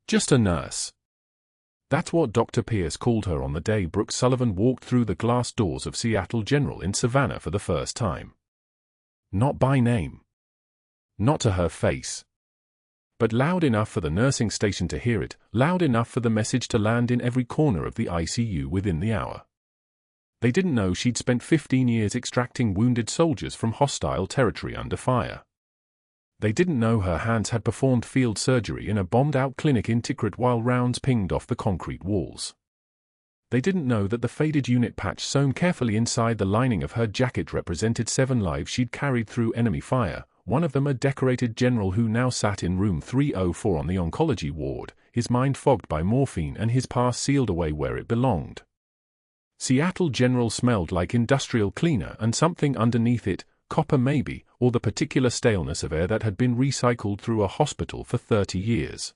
Just a nurse. That's what Dr. Pierce called her on the day Brooke Sullivan walked through the glass doors of Seattle General in Savannah for the first time. Not by name. Not to her face. But loud enough for the nursing station to hear it, loud enough for the message to land in every corner of the ICU within the hour. They didn't know she'd spent 15 years extracting wounded soldiers from hostile territory under fire. They didn't know her hands had performed field surgery in a bombed-out clinic in Tikrit while rounds pinged off the concrete walls. They didn't know that the faded unit patch sewn carefully inside the lining of her jacket represented 7 lives she'd carried through enemy fire, one of them a decorated general who now sat in room 304 on the oncology ward, his mind fogged by morphine and his past sealed away where it belonged. Seattle General smelled like industrial cleaner and something underneath it, copper maybe, or the particular staleness of air that had been recycled through a hospital for 30 years.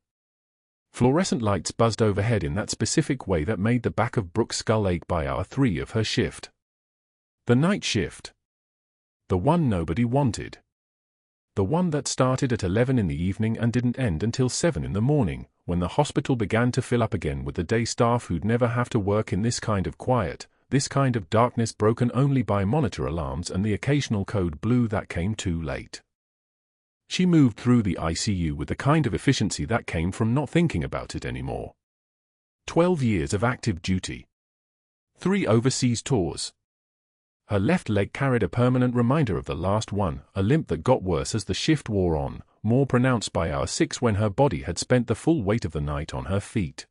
Fluorescent lights buzzed overhead in that specific way that made the back of Brooke's skull ache by hour 3 of her shift. The night shift. The one nobody wanted. The one that started at 11 in the evening and didn't end until 7 in the morning, when the hospital began to fill up again with the day staff who'd never have to work in this kind of quiet, this kind of darkness broken only by monitor alarms and the occasional code blue that came too late. She moved through the ICU with the kind of efficiency that came from not thinking about it anymore. 12 years of active duty. 3 overseas tours. Her left leg carried a permanent reminder of the last one, a limp that got worse as the shift wore on, more pronounced by hour 6 when her body had spent the full weight of the night on her feet.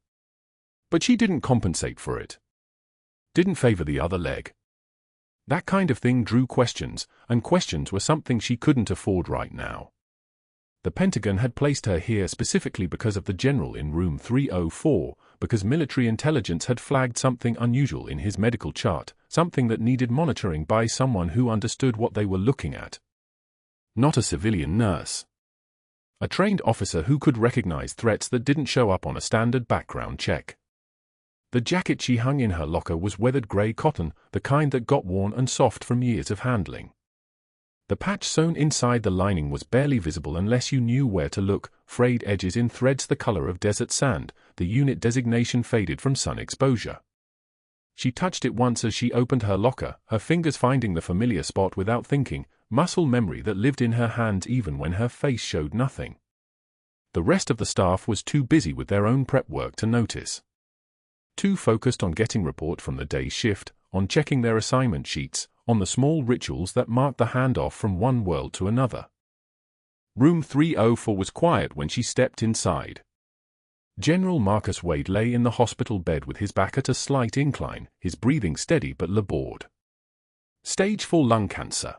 But she didn't compensate for it. Didn't favor the other leg. That kind of thing drew questions, and questions were something she couldn't afford right now. The Pentagon had placed her here specifically because of the general in room 304, because military intelligence had flagged something unusual in his medical chart, something that needed monitoring by someone who understood what they were looking at. Not a civilian nurse. A trained officer who could recognize threats that didn't show up on a standard background check. The jacket she hung in her locker was weathered gray cotton, the kind that got worn and soft from years of handling. The patch sewn inside the lining was barely visible unless you knew where to look, frayed edges in threads the color of desert sand, the unit designation faded from sun exposure. She touched it once as she opened her locker, her fingers finding the familiar spot without thinking, muscle memory that lived in her hands even when her face showed nothing. The rest of the staff was too busy with their own prep work to notice. Too focused on getting report from the day's shift, on checking their assignment sheets, on the small rituals that marked the handoff from one world to another. Room 304 was quiet when she stepped inside. General Marcus Wade lay in the hospital bed with his back at a slight incline, his breathing steady but labored. Stage 4 lung cancer.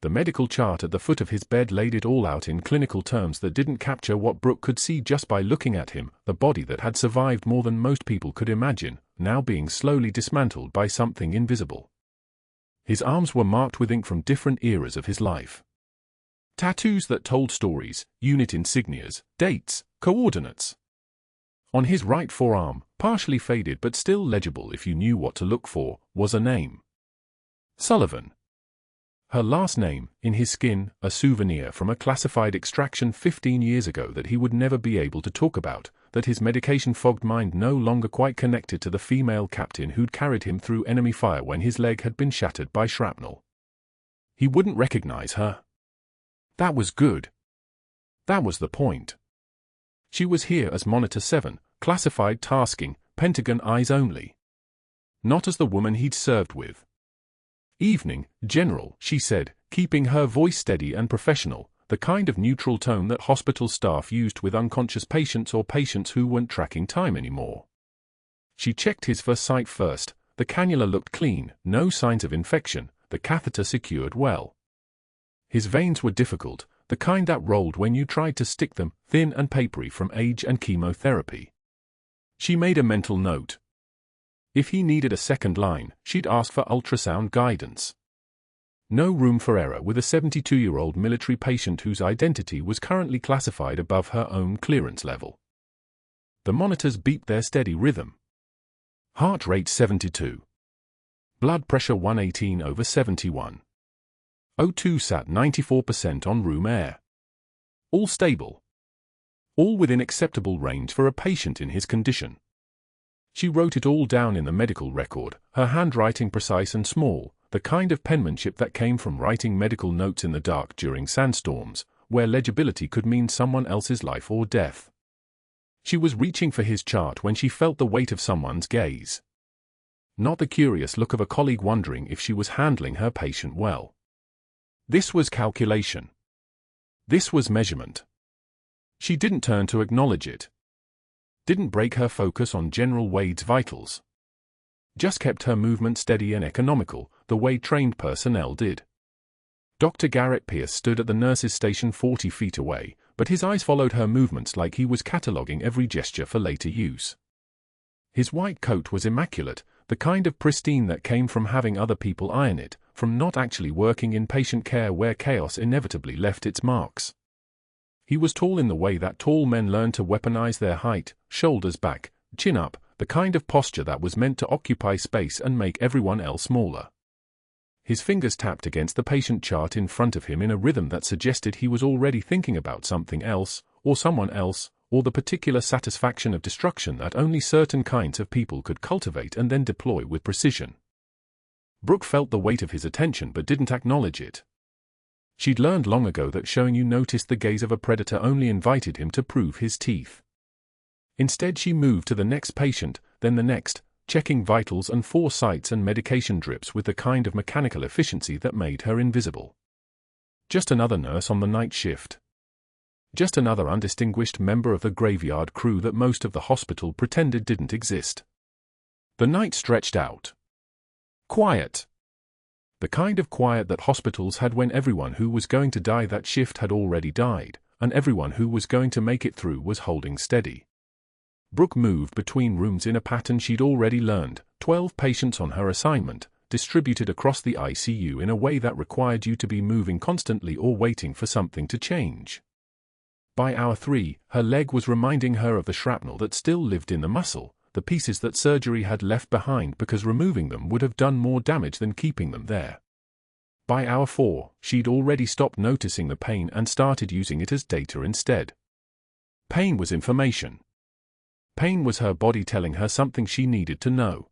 The medical chart at the foot of his bed laid it all out in clinical terms that didn't capture what Brooke could see just by looking at him, the body that had survived more than most people could imagine, now being slowly dismantled by something invisible. His arms were marked with ink from different eras of his life. Tattoos that told stories, unit insignias, dates, coordinates. On his right forearm, partially faded but still legible if you knew what to look for, was a name. Sullivan. Her last name, in his skin, a souvenir from a classified extraction 15 years ago that he would never be able to talk about, that his medication-fogged mind no longer quite connected to the female captain who'd carried him through enemy fire when his leg had been shattered by shrapnel. He wouldn't recognize her. That was good. That was the point. She was here as Monitor 7, classified tasking, Pentagon eyes only. Not as the woman he'd served with. Evening, General, she said, keeping her voice steady and professional, the kind of neutral tone that hospital staff used with unconscious patients or patients who weren't tracking time anymore. She checked his first sight first, the cannula looked clean, no signs of infection, the catheter secured well. His veins were difficult, the kind that rolled when you tried to stick them, thin and papery from age and chemotherapy. She made a mental note. If he needed a second line, she'd ask for ultrasound guidance. No room for error with a 72-year-old military patient whose identity was currently classified above her own clearance level. The monitors beeped their steady rhythm. Heart rate 72. Blood pressure 118/71. O2 sat 94% on room air. All stable. all within acceptable range for a patient in his condition. She wrote it all down in the medical record, her handwriting precise and small, the kind of penmanship that came from writing medical notes in the dark during sandstorms, where legibility could mean someone else's life or death. She was reaching for his chart when she felt the weight of someone's gaze. Not the curious look of a colleague wondering if she was handling her patient well. This was calculation. This was measurement. She didn't turn to acknowledge it. Didn't break her focus on General Wade's vitals. Just kept her movement steady and economical, the way trained personnel did. Dr. Garrett Pierce stood at the nurse's station 40 feet away, but his eyes followed her movements like he was cataloguing every gesture for later use. His white coat was immaculate, the kind of pristine that came from having other people iron it, from not actually working in patient care where chaos inevitably left its marks. He was tall in the way that tall men learn to weaponize their height, shoulders back, chin up, the kind of posture that was meant to occupy space and make everyone else smaller. His fingers tapped against the patient chart in front of him in a rhythm that suggested he was already thinking about something else, or someone else, or the particular satisfaction of destruction that only certain kinds of people could cultivate and then deploy with precision. Brooke felt the weight of his attention but didn't acknowledge it. She'd learned long ago that showing you noticed the gaze of a predator only invited him to prove his teeth. Instead she moved to the next patient, then the next, checking vitals and 4 sites and medication drips with the kind of mechanical efficiency that made her invisible. Just another nurse on the night shift. Just another undistinguished member of the graveyard crew that most of the hospital pretended didn't exist. The night stretched out. Quiet. The kind of quiet that hospitals had when everyone who was going to die that shift had already died, and everyone who was going to make it through was holding steady. Brooke moved between rooms in a pattern she'd already learned, 12 patients on her assignment, distributed across the ICU in a way that required you to be moving constantly or waiting for something to change. By hour 3, her leg was reminding her of the shrapnel that still lived in the muscle, the pieces that surgery had left behind because removing them would have done more damage than keeping them there. By hour 4, she'd already stopped noticing the pain and started using it as data instead. Pain was information. Pain was her body telling her something she needed to know.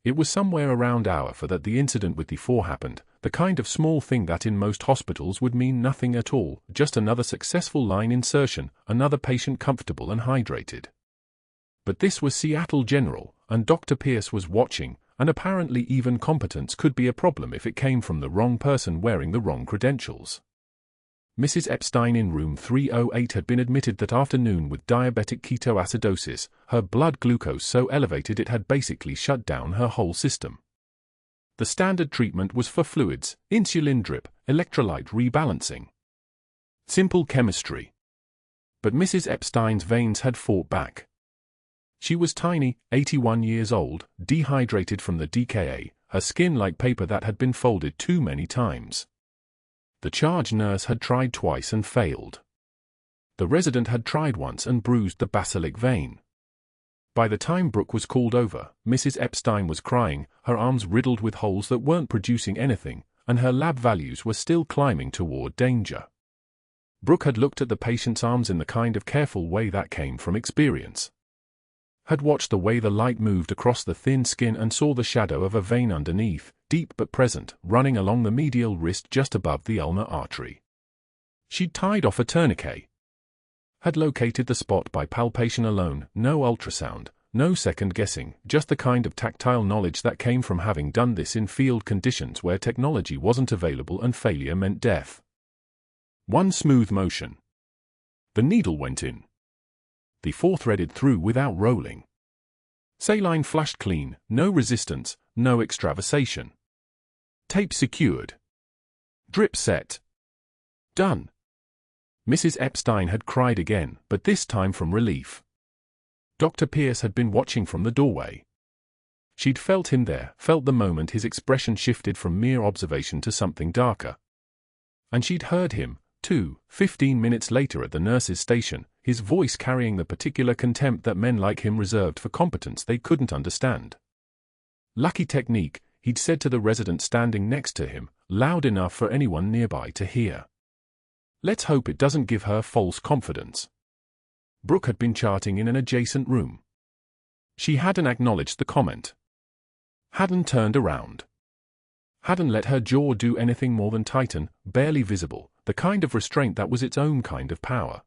It was somewhere around hour 4 that the incident with the 4 happened, the kind of small thing that in most hospitals would mean nothing at all, just another successful line insertion, another patient comfortable and hydrated. But this was Seattle General, and Dr. Pierce was watching, and apparently even competence could be a problem if it came from the wrong person wearing the wrong credentials. Mrs. Epstein in room 308 had been admitted that afternoon with diabetic ketoacidosis, her blood glucose so elevated it had basically shut down her whole system. The standard treatment was for fluids, insulin drip, electrolyte rebalancing. Simple chemistry. But Mrs. Epstein's veins had fought back. She was tiny, 81 years old, dehydrated from the DKA, her skin like paper that had been folded too many times. The charge nurse had tried twice and failed. The resident had tried once and bruised the basilic vein. By the time Brooke was called over, Mrs. Epstein was crying, her arms riddled with holes that weren't producing anything, and her lab values were still climbing toward danger. Brooke had looked at the patient's arms in the kind of careful way that came from experience. Had watched the way the light moved across the thin skin and saw the shadow of a vein underneath, deep but present, running along the medial wrist just above the ulnar artery. She'd tied off a tourniquet. Had located the spot by palpation alone, no ultrasound, no second guessing, just the kind of tactile knowledge that came from having done this in field conditions where technology wasn't available and failure meant death. One smooth motion. The needle went in. The 4 threaded through without rolling. Saline flushed clean, no resistance, no extravasation. Tape secured. Drip set. Done. Mrs. Epstein had cried again, but this time from relief. Dr. Pierce had been watching from the doorway. She'd felt him there, felt the moment his expression shifted from mere observation to something darker. And she'd heard him, too, 15 minutes later at the nurse's station, his voice carrying the particular contempt that men like him reserved for competence they couldn't understand. Lucky technique, he'd said to the resident standing next to him, loud enough for anyone nearby to hear. Let's hope it doesn't give her false confidence. Brooke had been charting in an adjacent room. She hadn't acknowledged the comment. Hadn't turned around. Hadn't let her jaw do anything more than tighten, barely visible, the kind of restraint that was its own kind of power.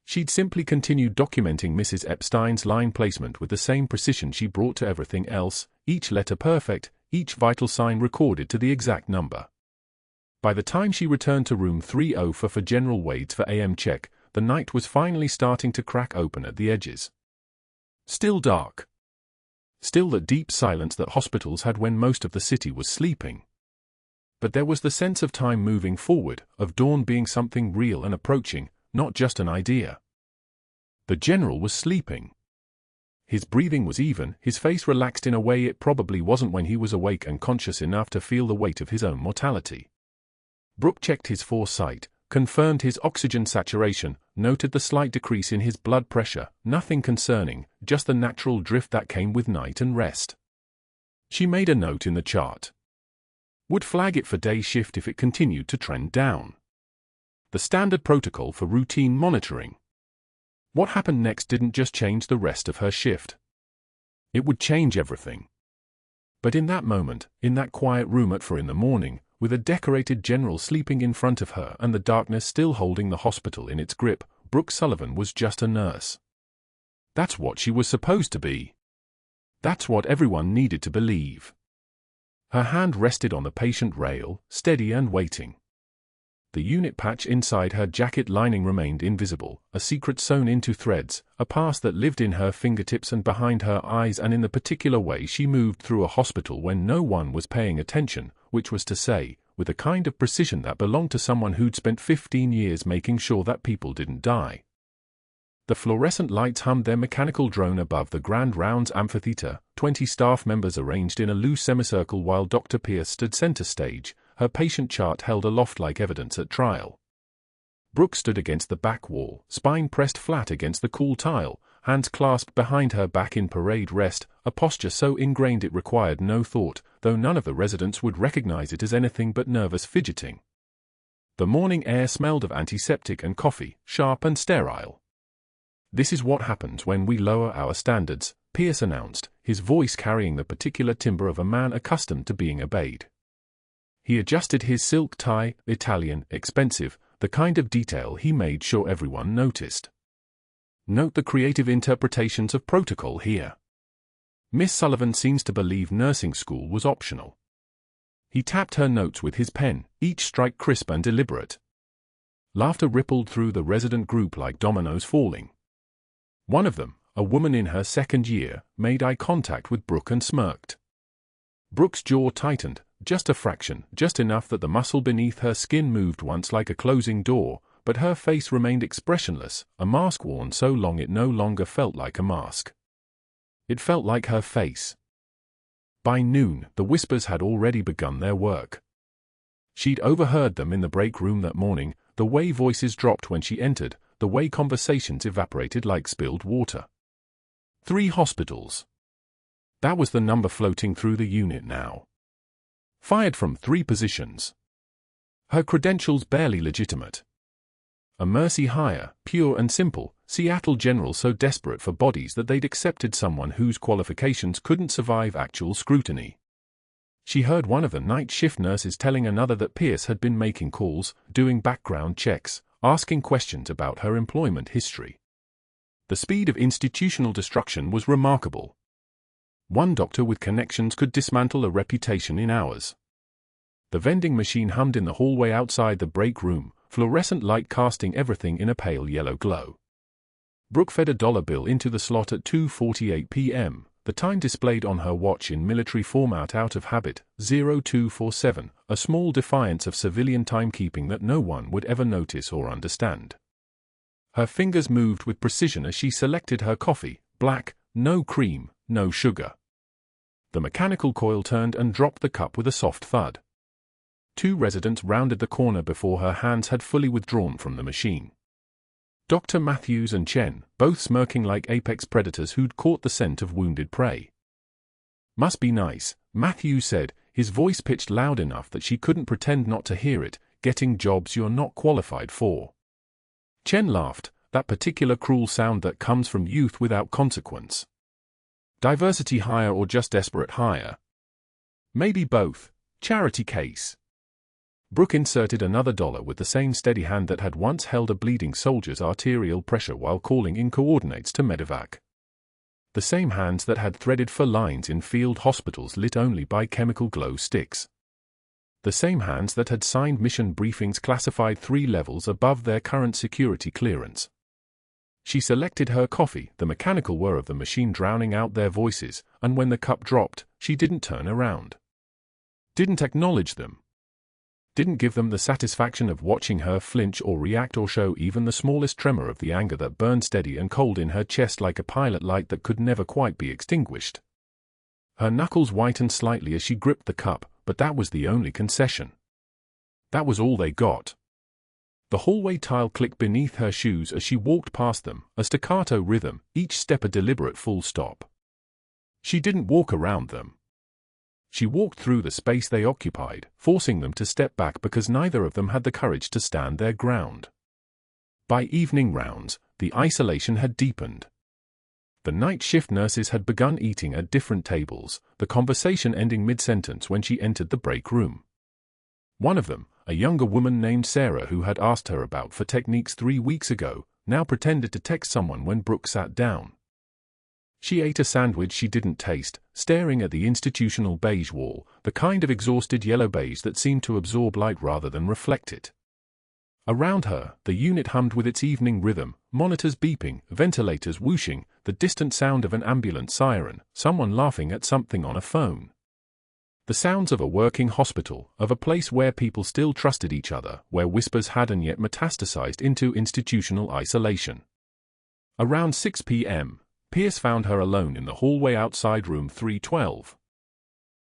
She'd simply continued documenting Mrs. Epstein's line placement with the same precision she brought to everything else, each letter perfect, each vital sign recorded to the exact number. By the time she returned to room 304 for General Wade's 4 a.m. check, the night was finally starting to crack open at the edges. Still dark. Still that deep silence that hospitals had when most of the city was sleeping. But there was the sense of time moving forward, of dawn being something real and approaching, not just an idea. The general was sleeping. His breathing was even, his face relaxed in a way it probably wasn't when he was awake and conscious enough to feel the weight of his own mortality. Brooke checked his foresight, confirmed his oxygen saturation, noted the slight decrease in his blood pressure, nothing concerning, just the natural drift that came with night and rest. She made a note in the chart. Would flag it for day shift if it continued to trend down. The standard protocol for routine monitoring. What happened next didn't just change the rest of her shift. It would change everything. But in that moment, in that quiet room at 4 a.m, with a decorated general sleeping in front of her and the darkness still holding the hospital in its grip, Brooke Sullivan was just a nurse. That's what she was supposed to be. That's what everyone needed to believe. Her hand rested on the patient rail, steady and waiting. The unit patch inside her jacket lining remained invisible, a secret sewn into threads, a past that lived in her fingertips and behind her eyes and in the particular way she moved through a hospital when no one was paying attention, which was to say, with a kind of precision that belonged to someone who'd spent 15 years making sure that people didn't die. The fluorescent lights hummed their mechanical drone above the Grand Rounds amphitheater, 20 staff members arranged in a loose semicircle while Dr. Pierce stood center stage, her patient chart held aloft like evidence at trial. Brooke stood against the back wall, spine pressed flat against the cool tile, hands clasped behind her back in parade rest, a posture so ingrained it required no thought, though none of the residents would recognize it as anything but nervous fidgeting. The morning air smelled of antiseptic and coffee, sharp and sterile. "This is what happens when we lower our standards," Pierce announced, his voice carrying the particular timbre of a man accustomed to being obeyed. He adjusted his silk tie, Italian, expensive, the kind of detail he made sure everyone noticed. Note the creative interpretations of protocol here. Miss Sullivan seems to believe nursing school was optional. He tapped her notes with his pen, each strike crisp and deliberate. Laughter rippled through the resident group like dominoes falling. One of them, a woman in her second year, made eye contact with Brooke and smirked. Brooke's jaw tightened, just a fraction, just enough that the muscle beneath her skin moved once like a closing door, but her face remained expressionless, a mask worn so long it no longer felt like a mask. It felt like her face. By noon, the whispers had already begun their work. She'd overheard them in the break room that morning, the way voices dropped when she entered, the way conversations evaporated like spilled water. 3 hospitals. That was the number floating through the unit now. Fired from 3 positions. Her credentials barely legitimate. A mercy hire, pure and simple, Seattle general so desperate for bodies that they'd accepted someone whose qualifications couldn't survive actual scrutiny. She heard one of the night shift nurses telling another that Pierce had been making calls, doing background checks, asking questions about her employment history. The speed of institutional destruction was remarkable. One doctor with connections could dismantle a reputation in hours. The vending machine hummed in the hallway outside the break room, fluorescent light casting everything in a pale yellow glow. Brooke fed a dollar bill into the slot at 2:48 p.m., the time displayed on her watch in military format out of habit, 0247, a small defiance of civilian timekeeping that no one would ever notice or understand. Her fingers moved with precision as she selected her coffee, black, no cream, no sugar. The mechanical coil turned and dropped the cup with a soft thud. 2 residents rounded the corner before her hands had fully withdrawn from the machine. Dr. Matthews and Chen, both smirking like apex predators who'd caught the scent of wounded prey. "Must be nice," Matthews said, his voice pitched loud enough that she couldn't pretend not to hear it, "getting jobs you're not qualified for." Chen laughed, that particular cruel sound that comes from youth without consequence. Diversity hire or just desperate hire? Maybe both. Charity case. Brooke inserted another dollar with the same steady hand that had once held a bleeding soldier's arterial pressure while calling in coordinates to medevac. The same hands that had threaded for lines in field hospitals lit only by chemical glow sticks. The same hands that had signed mission briefings classified 3 levels above their current security clearance. She selected her coffee, the mechanical whir of the machine drowning out their voices, and when the cup dropped, she didn't turn around. Didn't acknowledge them. Didn't give them the satisfaction of watching her flinch or react or show even the smallest tremor of the anger that burned steady and cold in her chest like a pilot light that could never quite be extinguished. Her knuckles whitened slightly as she gripped the cup, but that was the only concession. That was all they got. The hallway tile clicked beneath her shoes as she walked past them, a staccato rhythm, each step a deliberate full stop. She didn't walk around them. She walked through the space they occupied, forcing them to step back because neither of them had the courage to stand their ground. By evening rounds, the isolation had deepened. The night shift nurses had begun eating at different tables, the conversation ending mid-sentence when she entered the break room. One of them, a younger woman named Sarah who had asked her about for techniques 3 weeks ago, now pretended to text someone when Brooke sat down. She ate a sandwich she didn't taste, staring at the institutional beige wall, the kind of exhausted yellow beige that seemed to absorb light rather than reflect it. Around her, the unit hummed with its evening rhythm, monitors beeping, ventilators whooshing, the distant sound of an ambulance siren, someone laughing at something on a phone. The sounds of a working hospital, of a place where people still trusted each other, where whispers hadn't yet metastasized into institutional isolation. Around 6 p.m., Pierce found her alone in the hallway outside room 312.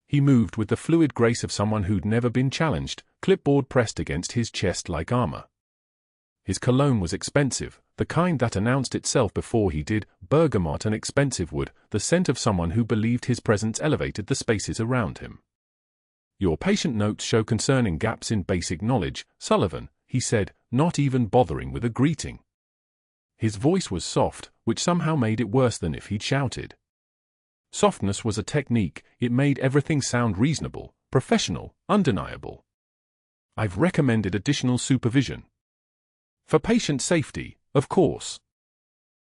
He moved with the fluid grace of someone who'd never been challenged, clipboard pressed against his chest like armor. His cologne was expensive, the kind that announced itself before he did, bergamot and expensive wood, the scent of someone who believed his presence elevated the spaces around him. "Your patient notes show concerning gaps in basic knowledge, Sullivan," he said, not even bothering with a greeting. His voice was soft, which somehow made it worse than if he'd shouted. Softness was a technique, it made everything sound reasonable, professional, undeniable. "I've recommended additional supervision. For patient safety, of course.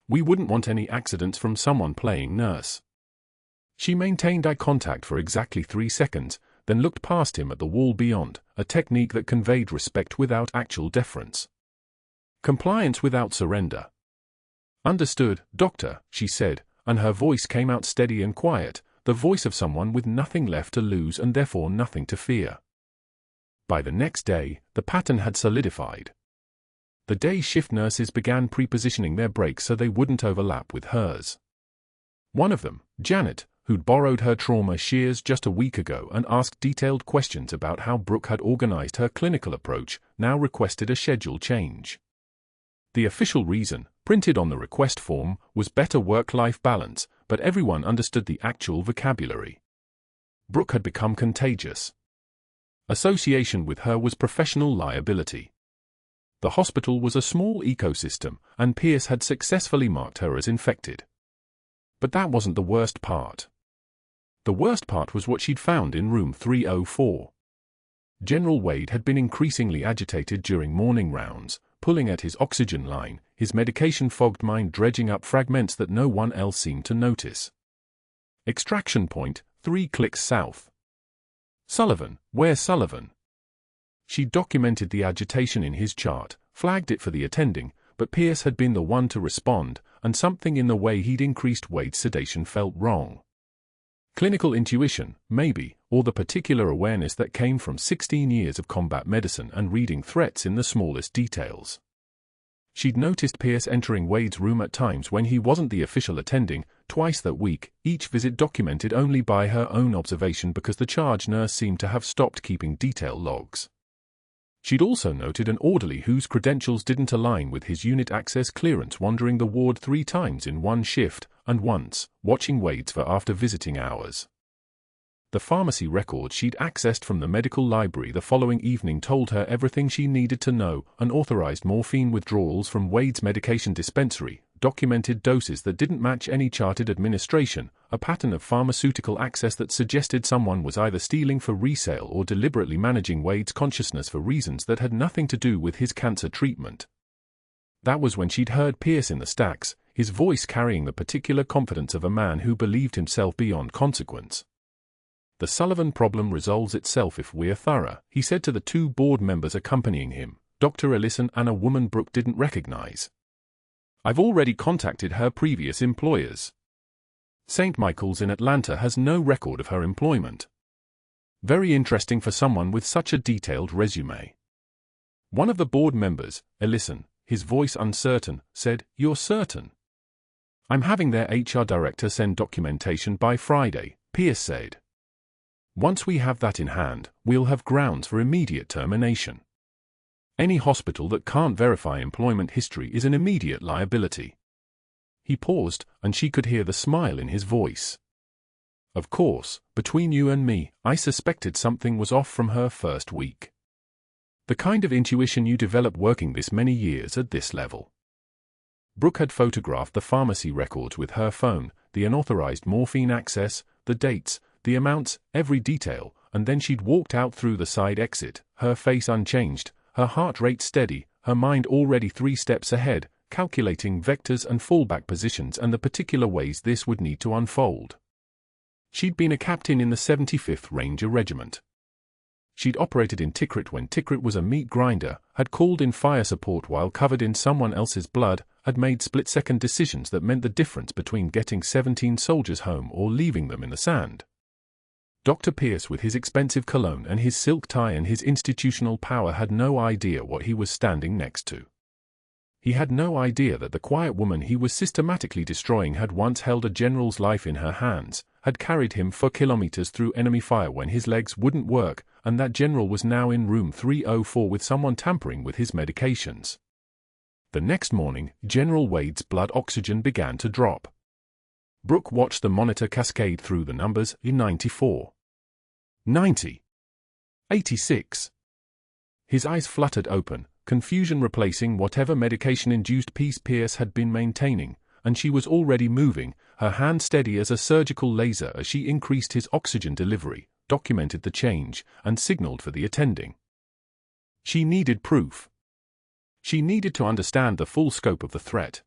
We wouldn't want any accidents from someone playing nurse." She maintained eye contact for exactly 3 seconds, then looked past him at the wall beyond, a technique that conveyed respect without actual deference. Compliance without surrender. "Understood, doctor," she said, and her voice came out steady and quiet, the voice of someone with nothing left to lose and therefore nothing to fear. By the next day, the pattern had solidified. The day shift nurses began prepositioning their breaks so they wouldn't overlap with hers. One of them, Janet, who'd borrowed her trauma shears just a week ago and asked detailed questions about how Brooke had organized her clinical approach, now requested a schedule change. The official reason, printed on the request form, was better work-life balance, but everyone understood the actual vocabulary. Brooke had become contagious. Association with her was professional liability. The hospital was a small ecosystem, and Pierce had successfully marked her as infected. But that wasn't the worst part. The worst part was what she'd found in room 304. General Wade had been increasingly agitated during morning rounds, pulling at his oxygen line, his medication-fogged mind dredging up fragments that no one else seemed to notice. Extraction point, 3 clicks south. "Sullivan, where's Sullivan?" She documented the agitation in his chart, flagged it for the attending, but Pierce had been the one to respond, and something in the way he'd increased Wade's sedation felt wrong. Clinical intuition, maybe, or the particular awareness that came from 16 years of combat medicine and reading threats in the smallest details. She'd noticed Pierce entering Wade's room at times when he wasn't the official attending, twice that week, each visit documented only by her own observation because the charge nurse seemed to have stopped keeping detail logs. She'd also noted an orderly whose credentials didn't align with his unit access clearance wandering the ward 3 times in one shift, and once, watching Wade's for after visiting hours. The pharmacy records she'd accessed from the medical library the following evening told her everything she needed to know: unauthorized morphine withdrawals from Wade's medication dispensary, documented doses that didn't match any charted administration, a pattern of pharmaceutical access that suggested someone was either stealing for resale or deliberately managing Wade's consciousness for reasons that had nothing to do with his cancer treatment. That was when she'd heard Pierce in the stacks, his voice carrying the particular confidence of a man who believed himself beyond consequence. "The Sullivan problem resolves itself if we're thorough," he said to the two board members accompanying him, Dr. Ellison and a woman Brooke didn't recognize. "I've already contacted her previous employers. St. Michael's in Atlanta has no record of her employment. Very interesting for someone with such a detailed resume." One of the board members, Ellison, his voice uncertain, said, "You're certain?" "I'm having their HR director send documentation by Friday," Pierce said. "Once we have that in hand, we'll have grounds for immediate termination. Any hospital that can't verify employment history is an immediate liability." He paused, and she could hear the smile in his voice. "Of course, between you and me, I suspected something was off from her first week. The kind of intuition you develop working this many years at this level." Brooke had photographed the pharmacy records with her phone, the unauthorized morphine access, the dates, the amounts, every detail, and then she'd walked out through the side exit, her face unchanged, her heart rate steady, her mind already 3 steps ahead, calculating vectors and fallback positions and the particular ways this would need to unfold. She'd been a captain in the 75th Ranger Regiment. She'd operated in Tikrit when Tikrit was a meat grinder, had called in fire support while covered in someone else's blood, had made split-second decisions that meant the difference between getting 17 soldiers home or leaving them in the sand. Dr. Pierce, with his expensive cologne and his silk tie and his institutional power, had no idea what he was standing next to. He had no idea that the quiet woman he was systematically destroying had once held a general's life in her hands, had carried him for kilometers through enemy fire when his legs wouldn't work, and that general was now in room 304 with someone tampering with his medications. The next morning, General Wade's blood oxygen began to drop. Brooke watched the monitor cascade through the numbers: 94, 90, 86. His eyes fluttered open, confusion replacing whatever medication-induced peace Pierce had been maintaining, and she was already moving, her hand steady as a surgical laser as she increased his oxygen delivery, documented the change, and signaled for the attending. She needed proof. She needed to understand the full scope of the threat.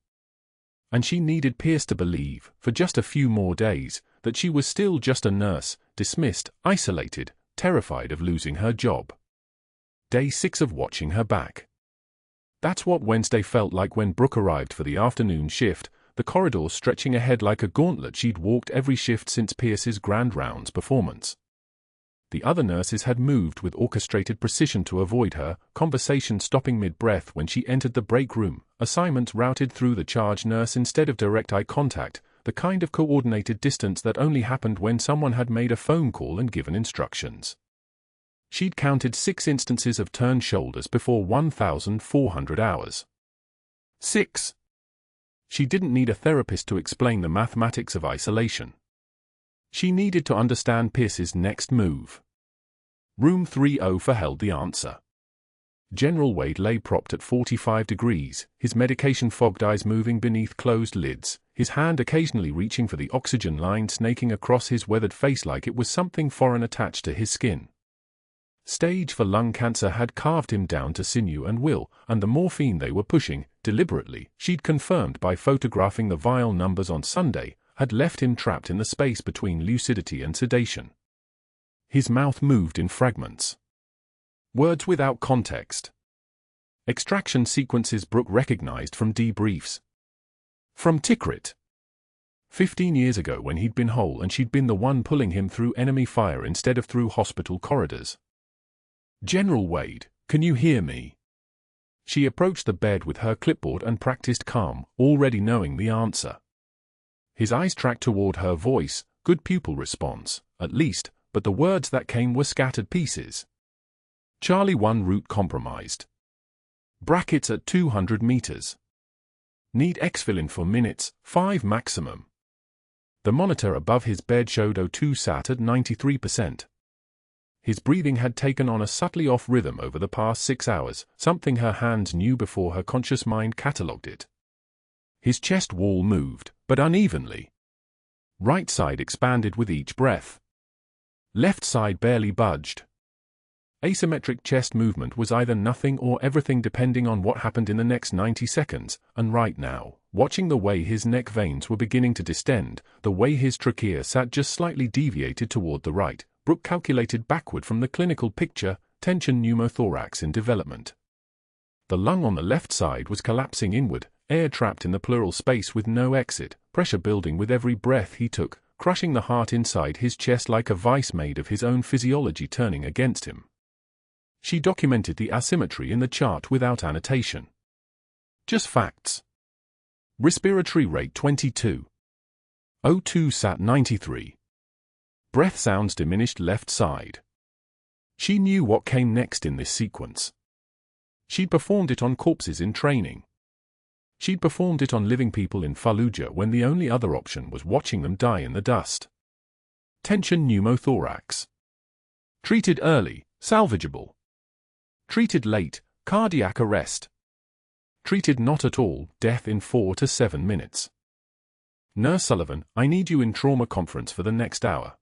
And she needed Pierce to believe, for just a few more days, that she was still just a nurse, dismissed, isolated, terrified of losing her job. Day 6 of watching her back. That's what Wednesday felt like when Brooke arrived for the afternoon shift, the corridor stretching ahead like a gauntlet she'd walked every shift since Pierce's Grand Rounds performance. The other nurses had moved with orchestrated precision to avoid her, conversation stopping mid-breath when she entered the break room, assignments routed through the charge nurse instead of direct eye contact, the kind of coordinated distance that only happened when someone had made a phone call and given instructions. She'd counted 6 instances of turned shoulders before 1,400 hours. 6. She didn't need a therapist to explain the mathematics of isolation. She needed to understand Pierce's next move. Room 304 held the answer. General Wade lay propped at 45 degrees, his medication-fogged eyes moving beneath closed lids, his hand occasionally reaching for the oxygen line snaking across his weathered face like it was something foreign attached to his skin. Stage 4 lung cancer had carved him down to sinew and will, and the morphine they were pushing, deliberately, she'd confirmed by photographing the vial numbers on Sunday, had left him trapped in the space between lucidity and sedation. His mouth moved in fragments. Words without context. Extraction sequences Brooke recognized from debriefs. From Tikrit. 15 years ago when he'd been whole and she'd been the one pulling him through enemy fire instead of through hospital corridors. "General Wade, can you hear me?" She approached the bed with her clipboard and practiced calm, already knowing the answer. His eyes tracked toward her voice, good pupil response, at least, but the words that came were scattered pieces. Charlie 1 route compromised. Brackets at 200 meters. Need exfil in for minutes, 5 maximum. The monitor above his bed showed O2 sat at 93%. His breathing had taken on a subtly off rhythm over the past 6 hours, something her hands knew before her conscious mind catalogued it. His chest wall moved, but unevenly. Right side expanded with each breath. Left side barely budged. Asymmetric chest movement was either nothing or everything depending on what happened in the next 90 seconds, and right now, watching the way his neck veins were beginning to distend, the way his trachea sat just slightly deviated toward the right, Brooke calculated backward from the clinical picture, tension pneumothorax in development. The lung on the left side was collapsing inward, air trapped in the pleural space with no exit, pressure building with every breath he took, crushing the heart inside his chest like a vice made of his own physiology turning against him. She documented the asymmetry in the chart without annotation. Just facts. Respiratory rate 22. O2 sat 93. Breath sounds diminished left side. She knew what came next in this sequence. She'd performed it on corpses in training. She'd performed it on living people in Fallujah when the only other option was watching them die in the dust. Tension pneumothorax. Treated early, salvageable. Treated late, cardiac arrest. Treated not at all, death in 4 to 7 minutes. Nurse Sullivan, I need you in trauma conference for the next hour.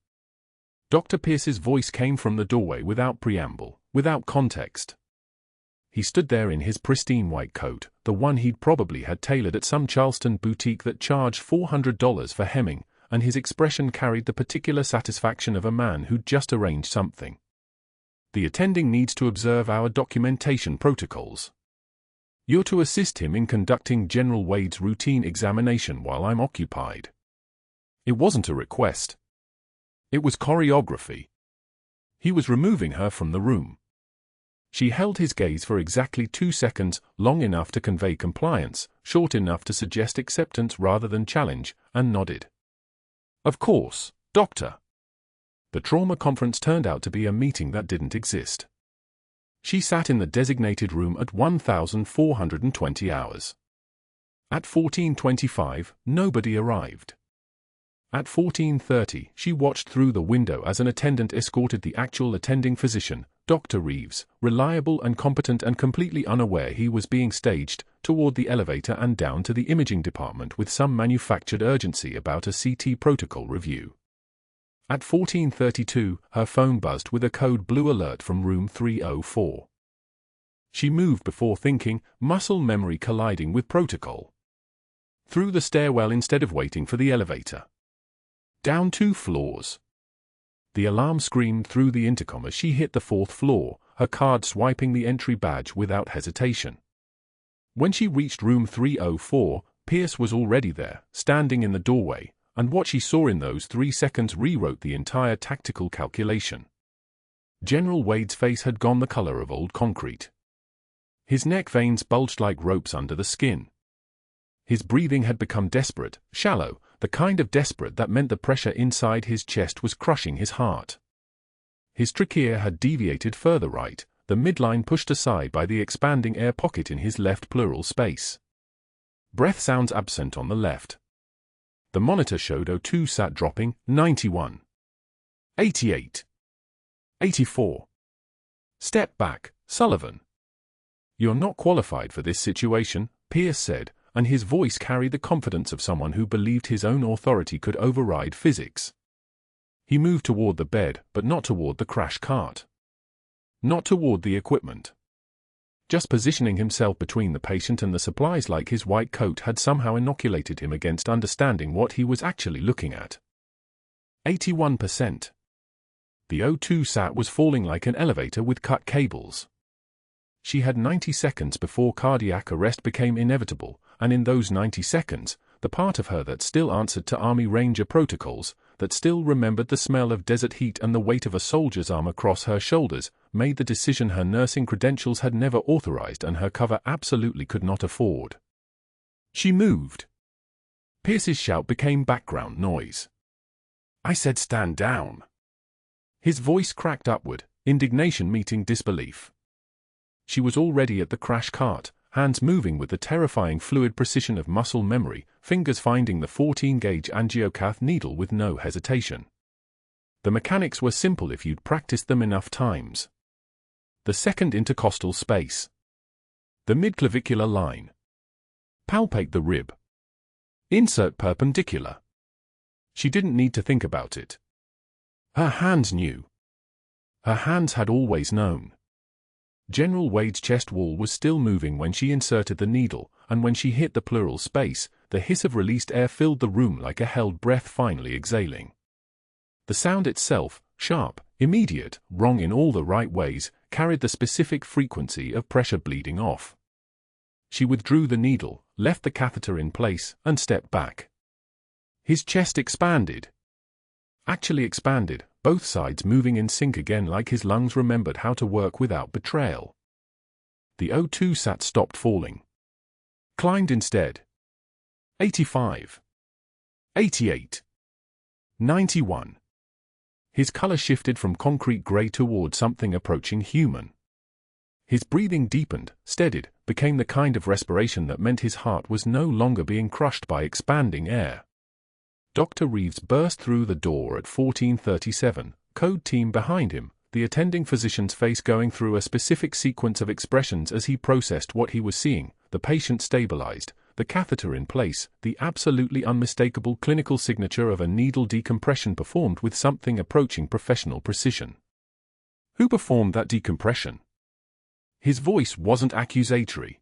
Dr. Pierce's voice came from the doorway without preamble, without context. He stood there in his pristine white coat, the one he'd probably had tailored at some Charleston boutique that charged $400 for hemming, and his expression carried the particular satisfaction of a man who'd just arranged something. The attending needs to observe our documentation protocols. You're to assist him in conducting General Wade's routine examination while I'm occupied. It wasn't a request. It was choreography. He was removing her from the room. She held his gaze for exactly 2 seconds, long enough to convey compliance, short enough to suggest acceptance rather than challenge, and nodded. Of course, Doctor. The trauma conference turned out to be a meeting that didn't exist. She sat in the designated room at 1,420 hours. At 14:25, nobody arrived. At 14:30, she watched through the window as an attendant escorted the actual attending physician, Dr. Reeves, reliable and competent and completely unaware he was being staged, toward the elevator and down to the imaging department with some manufactured urgency about a CT protocol review. At 14:32, her phone buzzed with a code blue alert from room 304. She moved before thinking, muscle memory colliding with protocol. Through the stairwell instead of waiting for the elevator. Down 2 floors. The alarm screamed through the intercom as she hit the 4th floor, her card swiping the entry badge without hesitation. When she reached room 304, Pierce was already there, standing in the doorway, and what she saw in those 3 seconds rewrote the entire tactical calculation. General Wade's face had gone the color of old concrete. His neck veins bulged like ropes under the skin. His breathing had become desperate, shallow, the kind of desperate that meant the pressure inside his chest was crushing his heart. His trachea had deviated further right, the midline pushed aside by the expanding air pocket in his left pleural space. Breath sounds absent on the left. The monitor showed O2 sat dropping, 91. 88. 84. Step back, Sullivan. You're not qualified for this situation, Pierce said, and his voice carried the confidence of someone who believed his own authority could override physics. He moved toward the bed, but not toward the crash cart. Not toward the equipment. Just positioning himself between the patient and the supplies like his white coat had somehow inoculated him against understanding what he was actually looking at. 81%. The O2 sat was falling like an elevator with cut cables. She had 90 seconds before cardiac arrest became inevitable, and in those 90 seconds, the part of her that still answered to Army Ranger protocols, that still remembered the smell of desert heat and the weight of a soldier's arm across her shoulders, made the decision her nursing credentials had never authorized and her cover absolutely could not afford. She moved. Pierce's shout became background noise. I said stand down. His voice cracked upward, indignation meeting disbelief. She was already at the crash cart, hands moving with the terrifying fluid precision of muscle memory, fingers finding the 14-gauge angiocath needle with no hesitation. The mechanics were simple if you'd practiced them enough times. The second intercostal space. The midclavicular line. Palpate the rib. Insert perpendicular. She didn't need to think about it. Her hands knew. Her hands had always known. General Wade's chest wall was still moving when she inserted the needle, and when she hit the pleural space, the hiss of released air filled the room like a held breath finally exhaling. The sound itself, sharp, immediate, wrong in all the right ways, carried the specific frequency of pressure bleeding off. She withdrew the needle, left the catheter in place, and stepped back. His chest expanded. Actually expanded, both sides moving in sync again like his lungs remembered how to work without betrayal. The O2 sat stopped falling. Climbed instead. 85. 88. 91. His color shifted from concrete gray toward something approaching human. His breathing deepened, steadied, became the kind of respiration that meant his heart was no longer being crushed by expanding air. Dr. Reeves burst through the door at 14:37, code team behind him, the attending physician's face going through a specific sequence of expressions as he processed what he was seeing, the patient stabilized, the catheter in place, the absolutely unmistakable clinical signature of a needle decompression performed with something approaching professional precision. Who performed that decompression? His voice wasn't accusatory.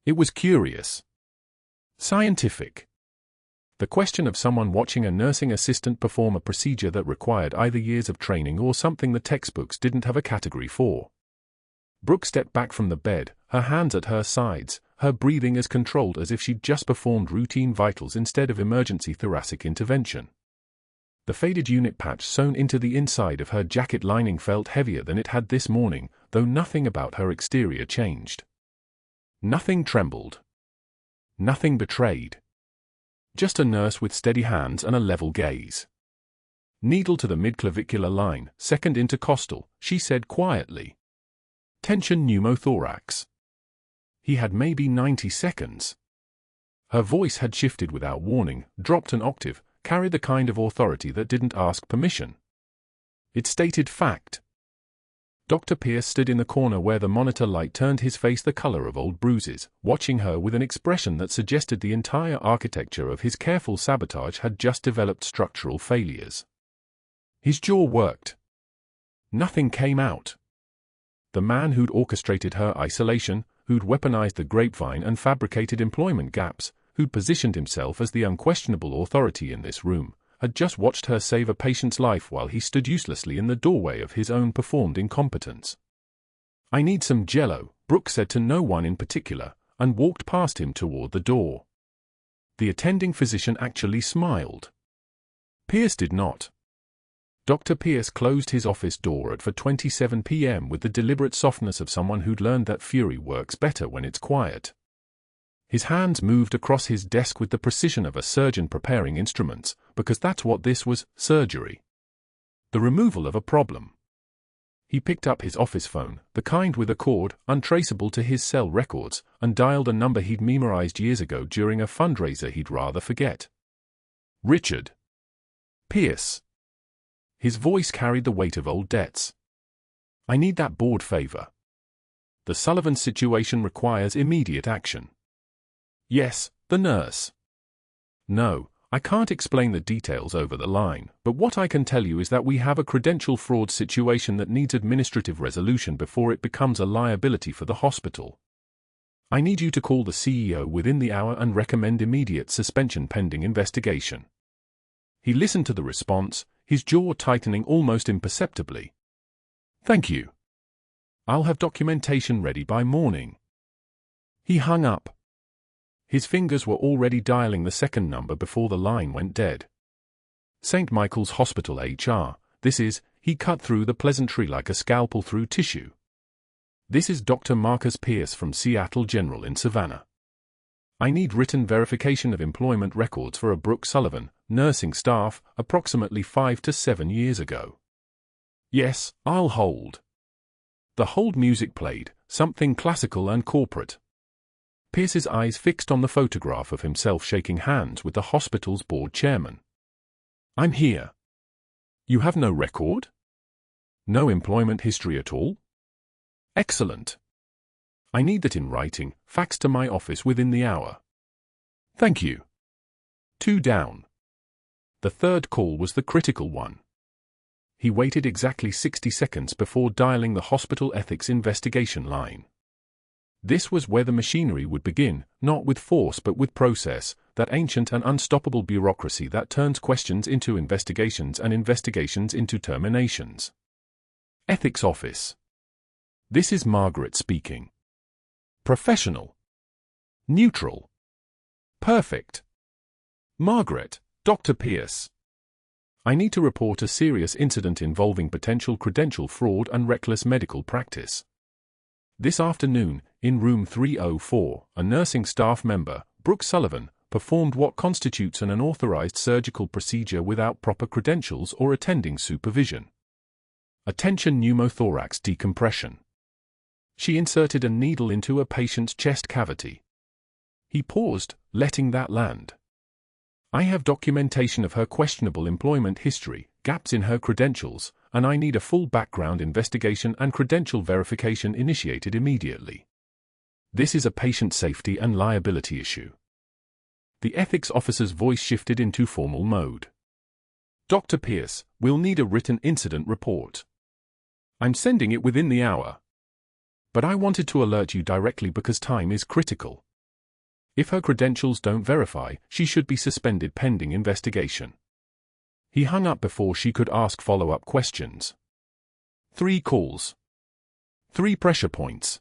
It was curious. Scientific. The question of someone watching a nursing assistant perform a procedure that required either years of training or something the textbooks didn't have a category for. Brooke stepped back from the bed, her hands at her sides, her breathing as controlled as if she'd just performed routine vitals instead of emergency thoracic intervention. The faded unit patch sewn into the inside of her jacket lining felt heavier than it had this morning, though nothing about her exterior changed. Nothing trembled. Nothing betrayed. Just a nurse with steady hands and a level gaze. Needle to the midclavicular line, second intercostal, she said quietly. Tension pneumothorax. He had maybe 90 seconds. Her voice had shifted without warning, dropped an octave, carried the kind of authority that didn't ask permission. It stated fact. Dr. Pierce stood in the corner where the monitor light turned his face the color of old bruises, watching her with an expression that suggested the entire architecture of his careful sabotage had just developed structural failures. His jaw worked. Nothing came out. The man who'd orchestrated her isolation, who'd weaponized the grapevine and fabricated employment gaps, who'd positioned himself as the unquestionable authority in this room, had just watched her save a patient's life while he stood uselessly in the doorway of his own performed incompetence. I need some jello, Brooke said to no one in particular, and walked past him toward the door. The attending physician actually smiled. Pierce did not. Dr. Pierce closed his office door at 4:27 p.m. with the deliberate softness of someone who'd learned that fury works better when it's quiet. His hands moved across his desk with the precision of a surgeon preparing instruments, because that's what this was, surgery. The removal of a problem. He picked up his office phone, the kind with a cord, untraceable to his cell records, and dialed a number he'd memorized years ago during a fundraiser he'd rather forget. Richard. Pierce. His voice carried the weight of old debts. I need that board favor. The Sullivan situation requires immediate action. Yes, the nurse. No, I can't explain the details over the line, but what I can tell you is that we have a credential fraud situation that needs administrative resolution before it becomes a liability for the hospital. I need you to call the CEO within the hour and recommend immediate suspension pending investigation. He listened to the response, his jaw tightening almost imperceptibly. Thank you. I'll have documentation ready by morning. He hung up. His fingers were already dialing the second number before the line went dead. St. Michael's Hospital HR, this is, he cut through the pleasantry like a scalpel through tissue. This is Dr. Marcus Pierce from Seattle General in Savannah. I need written verification of employment records for a Brooke Sullivan, nursing staff, approximately 5 to 7 years ago. Yes, I'll hold. The hold music played, something classical and corporate. Pierce's eyes fixed on the photograph of himself shaking hands with the hospital's board chairman. I'm here. You have no record? No employment history at all? Excellent. I need that in writing, faxed to my office within the hour. Thank you. 2 down. The third call was the critical one. He waited exactly 60 seconds before dialing the hospital ethics investigation line. This was where the machinery would begin, not with force but with process, that ancient and unstoppable bureaucracy that turns questions into investigations and investigations into terminations. Ethics Office. This is Margaret speaking. Professional. Neutral. Perfect. Margaret, Dr. Pierce. I need to report a serious incident involving potential credential fraud and reckless medical practice. This afternoon, in room 304, a nursing staff member, Brooke Sullivan, performed what constitutes an unauthorized surgical procedure without proper credentials or attending supervision. A tension pneumothorax decompression. She inserted a needle into a patient's chest cavity. He paused, letting that land. I have documentation of her questionable employment history, gaps in her credentials, and I need a full background investigation and credential verification initiated immediately. This is a patient safety and liability issue. The ethics officer's voice shifted into formal mode. Dr. Pierce, we'll need a written incident report. I'm sending it within the hour. But I wanted to alert you directly because time is critical. If her credentials don't verify, she should be suspended pending investigation. He hung up before she could ask follow-up questions. 3 calls. 3 pressure points.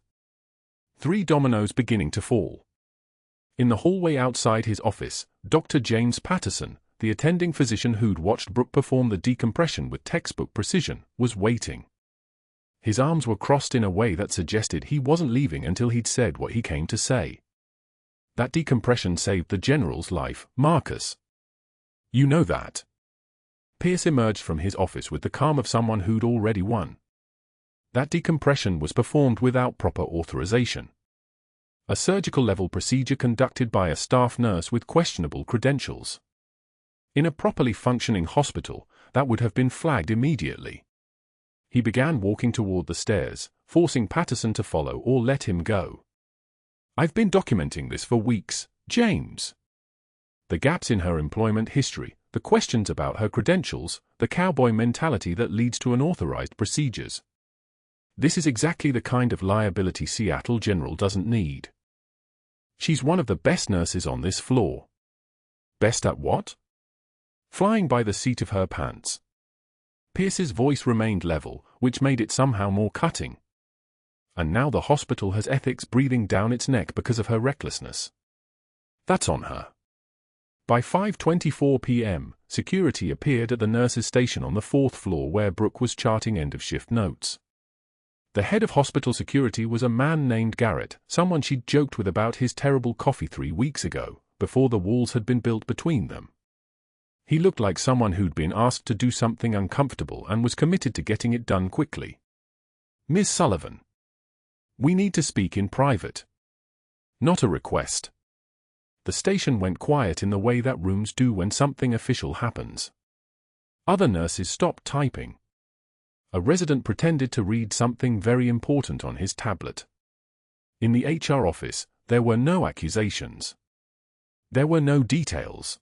3 dominoes beginning to fall. In the hallway outside his office, Dr. James Patterson, the attending physician who'd watched Brooke perform the decompression with textbook precision, was waiting. His arms were crossed in a way that suggested he wasn't leaving until he'd said what he came to say. That decompression saved the general's life, Marcus. You know that. Pierce emerged from his office with the calm of someone who'd already won. That decompression was performed without proper authorization. A surgical-level procedure conducted by a staff nurse with questionable credentials. In a properly functioning hospital, that would have been flagged immediately. He began walking toward the stairs, forcing Patterson to follow or let him go. I've been documenting this for weeks, James. The gaps in her employment history, the questions about her credentials, the cowboy mentality that leads to unauthorized procedures. This is exactly the kind of liability Seattle General doesn't need. She's one of the best nurses on this floor. Best at what? Flying by the seat of her pants. Pierce's voice remained level, which made it somehow more cutting. And now the hospital has ethics breathing down its neck because of her recklessness. That's on her. By 5:24 p.m., security appeared at the nurse's station on the 4th floor where Brooke was charting end-of-shift notes. The head of hospital security was a man named Garrett, someone she'd joked with about his terrible coffee 3 weeks ago, before the walls had been built between them. He looked like someone who'd been asked to do something uncomfortable and was committed to getting it done quickly. Ms. Sullivan. We need to speak in private. Not a request. The station went quiet in the way that rooms do when something official happens. Other nurses stopped typing. A resident pretended to read something very important on his tablet. In the HR office, there were no accusations. There were no details.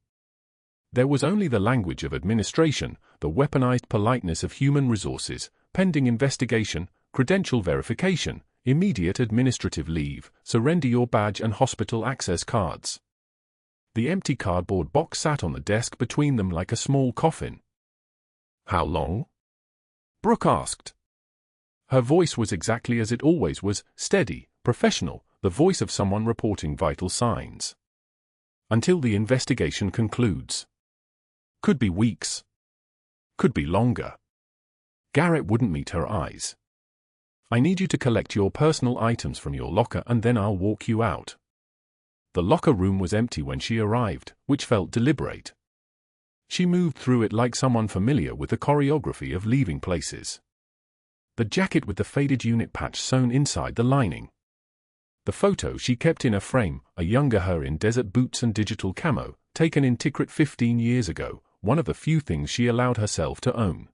There was only the language of administration, the weaponized politeness of human resources, pending investigation, credential verification, immediate administrative leave, surrender your badge and hospital access cards. The empty cardboard box sat on the desk between them like a small coffin. How long? Brooke asked. Her voice was exactly as it always was, steady, professional, the voice of someone reporting vital signs. Until the investigation concludes. Could be weeks. Could be longer. Garrett wouldn't meet her eyes. I need you to collect your personal items from your locker and then I'll walk you out. The locker room was empty when she arrived, which felt deliberate. She moved through it like someone familiar with the choreography of leaving places. The jacket with the faded unit patch sewn inside the lining. The photo she kept in a frame, a younger her in desert boots and digital camo, taken in Tikrit 15 years ago, one of the few things she allowed herself to own.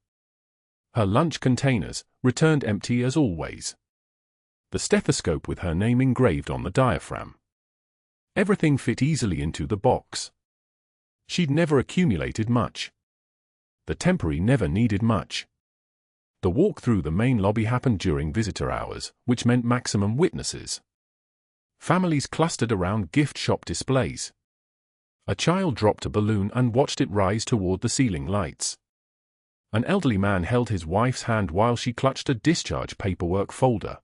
Her lunch containers, returned empty as always. The stethoscope with her name engraved on the diaphragm. Everything fit easily into the box. She'd never accumulated much. The temporary never needed much. The walk through the main lobby happened during visitor hours, which meant maximum witnesses. Families clustered around gift shop displays. A child dropped a balloon and watched it rise toward the ceiling lights. An elderly man held his wife's hand while she clutched a discharge paperwork folder.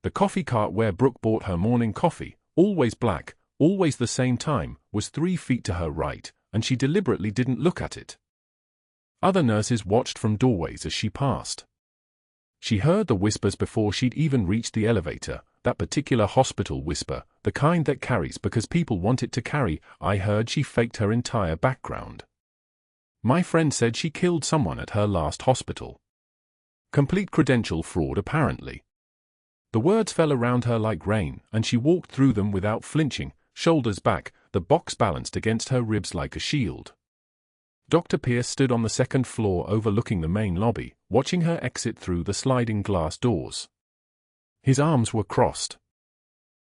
The coffee cart where Brooke bought her morning coffee, always black, always the same time, was 3 feet to her right, and she deliberately didn't look at it. Other nurses watched from doorways as she passed. She heard the whispers before she'd even reached the elevator, that particular hospital whisper, the kind that carries because people want it to carry. I heard she faked her entire background. My friend said she killed someone at her last hospital. Complete credential fraud apparently. The words fell around her like rain, and she walked through them without flinching, shoulders back, the box balanced against her ribs like a shield. Dr. Pierce stood on the second floor overlooking the main lobby, watching her exit through the sliding glass doors. His arms were crossed.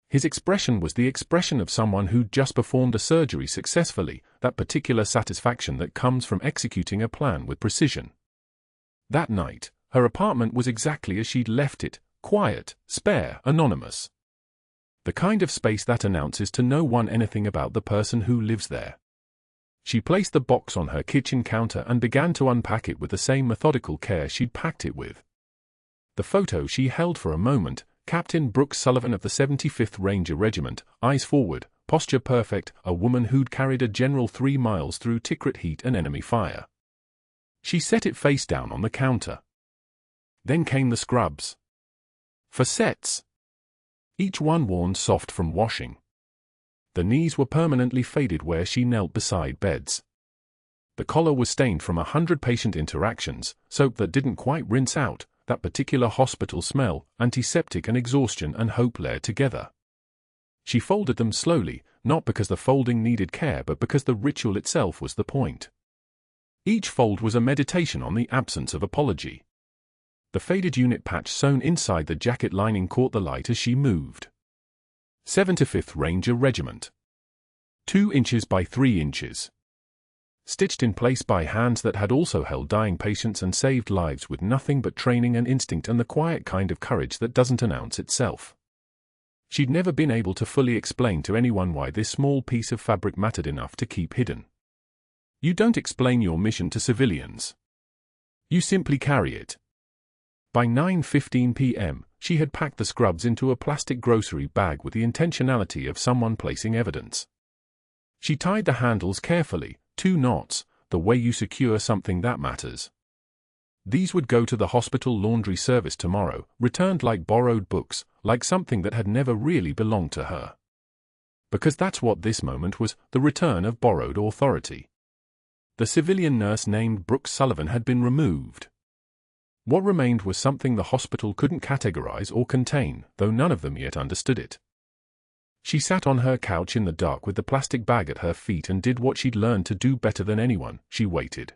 His expression was the expression of someone who'd just performed a surgery successfully, that particular satisfaction that comes from executing a plan with precision. That night, her apartment was exactly as she'd left it, quiet, spare, anonymous. The kind of space that announces to no one anything about the person who lives there. She placed the box on her kitchen counter and began to unpack it with the same methodical care she'd packed it with. The photo she held for a moment, Captain Brooke Sullivan of the 75th Ranger Regiment, eyes forward, posture perfect, a woman who'd carried a general 3 miles through Tikrit heat and enemy fire. She set it face down on the counter. Then came the scrubs. For sets. Each one worn soft from washing. The knees were permanently faded where she knelt beside beds. The collar was stained from 100 patient interactions, soap that didn't quite rinse out, that particular hospital smell, antiseptic and exhaustion and hope layered together. She folded them slowly, not because the folding needed care but because the ritual itself was the point. Each fold was a meditation on the absence of apology. The faded unit patch sewn inside the jacket lining caught the light as she moved. 75th Ranger Regiment. 2 inches by 3 inches. Stitched in place by hands that had also held dying patients and saved lives with nothing but training and instinct and the quiet kind of courage that doesn't announce itself. She'd never been able to fully explain to anyone why this small piece of fabric mattered enough to keep hidden. You don't explain your mission to civilians. You simply carry it. By 9:15 p.m., she had packed the scrubs into a plastic grocery bag with the intentionality of someone placing evidence. She tied the handles carefully, 2 knots, the way you secure something that matters. These would go to the hospital laundry service tomorrow, returned like borrowed books, like something that had never really belonged to her. Because that's what this moment was, the return of borrowed authority. The civilian nurse named Brooke Sullivan had been removed. What remained was something the hospital couldn't categorize or contain, though none of them yet understood it. She sat on her couch in the dark with the plastic bag at her feet and did what she'd learned to do better than anyone. She waited.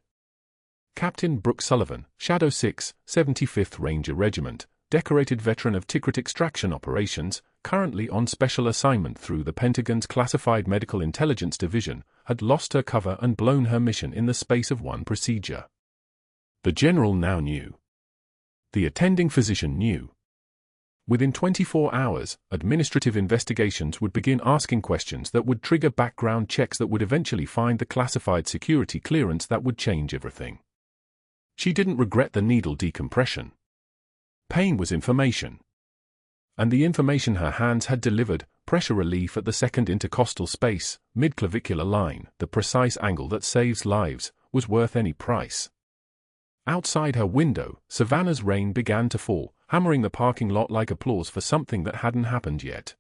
Captain Brooke Sullivan, Shadow 6, 75th Ranger Regiment, decorated veteran of Tikrit extraction operations, currently on special assignment through the Pentagon's Classified Medical Intelligence Division, had lost her cover and blown her mission in the space of one procedure. The general now knew. The attending physician knew. Within 24 hours, administrative investigations would begin asking questions that would trigger background checks that would eventually find the classified security clearance that would change everything. She didn't regret the needle decompression. Pain was information. And the information her hands had delivered, pressure relief at the second intercostal space, mid-clavicular line, the precise angle that saves lives, was worth any price. Outside her window, Savannah's rain began to fall, hammering the parking lot like applause for something that hadn't happened yet.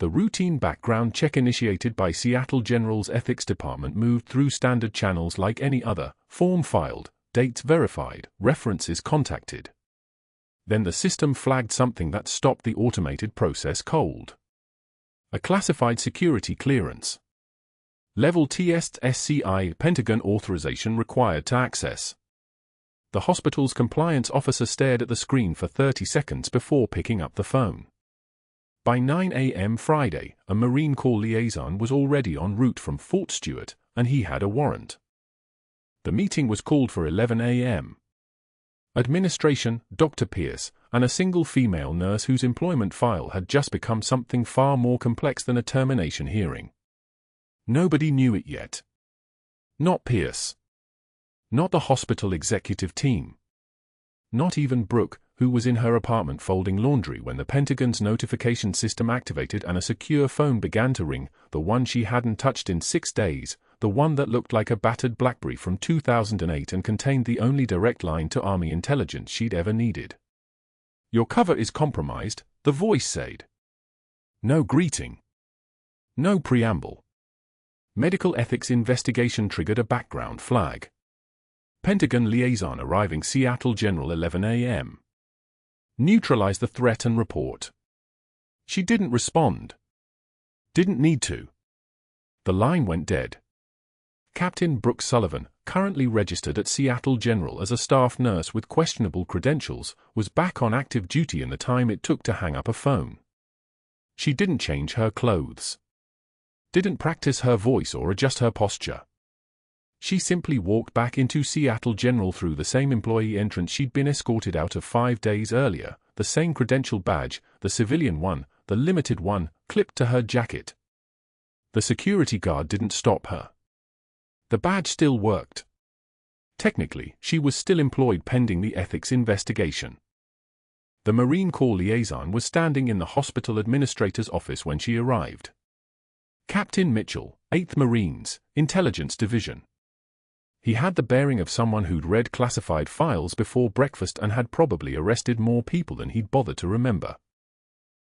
The routine background check initiated by Seattle General's Ethics Department moved through standard channels like any other, form filed, dates verified, references contacted. Then the system flagged something that stopped the automated process cold. A classified security clearance. Level TSSCI, Pentagon authorization required to access. The hospital's compliance officer stared at the screen for 30 seconds before picking up the phone. By 9 a.m. Friday, a Marine Corps liaison was already en route from Fort Stewart, and he had a warrant. The meeting was called for 11 a.m. Administration, Dr. Pierce, and a single female nurse whose employment file had just become something far more complex than a termination hearing. Nobody knew it yet. Not Pierce. Not the hospital executive team. Not even Brooke, who was in her apartment folding laundry when the Pentagon's notification system activated and a secure phone began to ring, the one she hadn't touched in 6 days, the one that looked like a battered BlackBerry from 2008 and contained the only direct line to Army intelligence she'd ever needed. "Your cover is compromised," the voice said. No greeting. No preamble. Medical ethics investigation triggered a background flag. Pentagon liaison arriving Seattle General 11 a.m. Neutralize the threat and report. She didn't respond. Didn't need to. The line went dead. Captain Brooke Sullivan, currently registered at Seattle General as a staff nurse with questionable credentials, was back on active duty in the time it took to hang up a phone. She didn't change her clothes. Didn't practice her voice or adjust her posture. She simply walked back into Seattle General through the same employee entrance she'd been escorted out of 5 days earlier, the same credential badge, the civilian one, the limited one, clipped to her jacket. The security guard didn't stop her. The badge still worked. Technically, she was still employed pending the ethics investigation. The Marine Corps liaison was standing in the hospital administrator's office when she arrived. Captain Mitchell, 8th Marines, Intelligence Division. He had the bearing of someone who'd read classified files before breakfast and had probably arrested more people than he'd bothered to remember.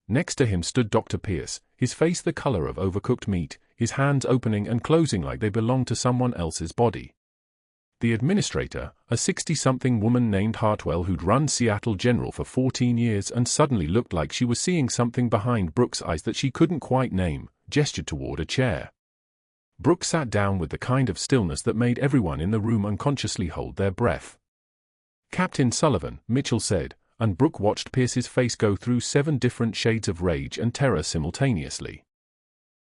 Next to him stood Dr. Pierce, his face the color of overcooked meat, his hands opening and closing like they belonged to someone else's body. The administrator, a 60-something woman named Hartwell who'd run Seattle General for 14 years and suddenly looked like she was seeing something behind Brooke's eyes that she couldn't quite name, gestured toward a chair. Brooke sat down with the kind of stillness that made everyone in the room unconsciously hold their breath. "Captain Sullivan," Mitchell said, and Brooke watched Pierce's face go through 7 different shades of rage and terror simultaneously.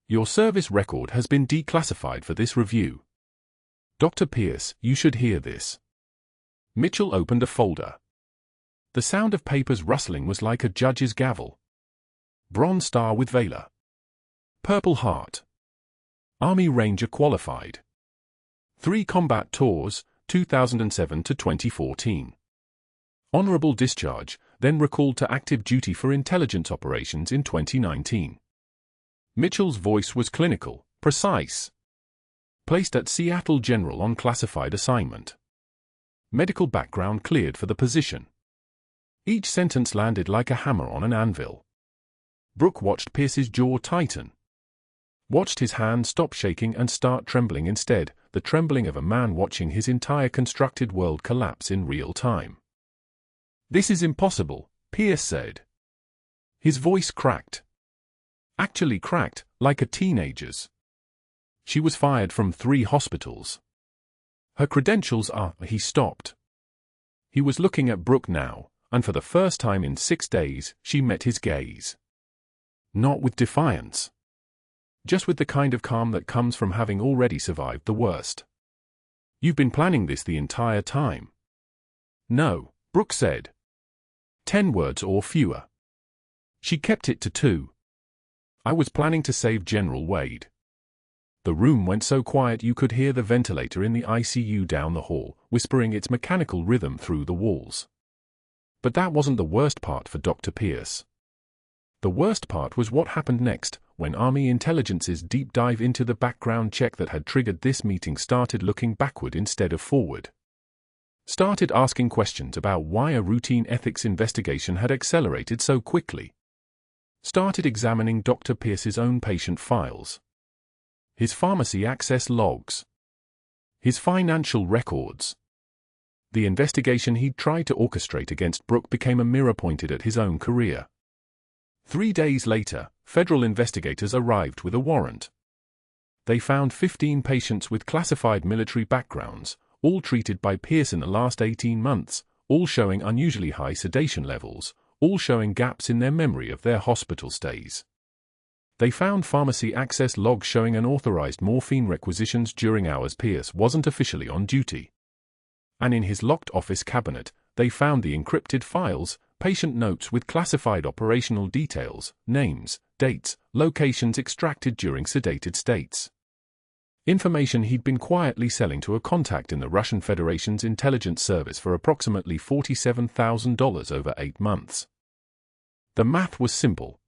"Your service record has been declassified for this review. Dr. Pierce, you should hear this." Mitchell opened a folder. The sound of papers rustling was like a judge's gavel. Bronze Star with Valor. Purple Heart. Army Ranger qualified. 3 combat tours, 2007 to 2014. Honorable discharge, then recalled to active duty for intelligence operations in 2019. Mitchell's voice was clinical, precise. Placed at Seattle General on classified assignment. Medical background cleared for the position. Each sentence landed like a hammer on an anvil. Brooke watched Pierce's jaw tighten. Watched his hand stop shaking and start trembling instead, the trembling of a man watching his entire constructed world collapse in real time. "This is impossible," Pierce said. His voice cracked. Actually cracked, like a teenager's. "She was fired from 3 hospitals. Her credentials are—" He stopped. He was looking at Brooke now, and for the first time in 6 days, she met his gaze. Not with defiance. Just with the kind of calm that comes from having already survived the worst. "You've been planning this the entire time." "No," Brooke said. 10 words or fewer. She kept it to 2. "I was planning to save General Wade." The room went so quiet you could hear the ventilator in the ICU down the hall, whispering its mechanical rhythm through the walls. But that wasn't the worst part for Dr. Pierce. The worst part was what happened next, when Army intelligence's deep dive into the background check that had triggered this meeting started looking backward instead of forward. Started asking questions about why a routine ethics investigation had accelerated so quickly. Started examining Dr. Pierce's own patient files. His pharmacy access logs. His financial records. The investigation he'd tried to orchestrate against Brooke became a mirror pointed at his own career. 3 days later, federal investigators arrived with a warrant. They found 15 patients with classified military backgrounds, all treated by Pierce in the last 18 months, all showing unusually high sedation levels, all showing gaps in their memory of their hospital stays. They found pharmacy access logs showing unauthorized morphine requisitions during hours Pierce wasn't officially on duty. And in his locked office cabinet, they found the encrypted files, patient notes with classified operational details, names, dates, locations extracted during sedated states. Information he'd been quietly selling to a contact in the Russian Federation's intelligence service for approximately $47,000 over 8 months. The math was simple.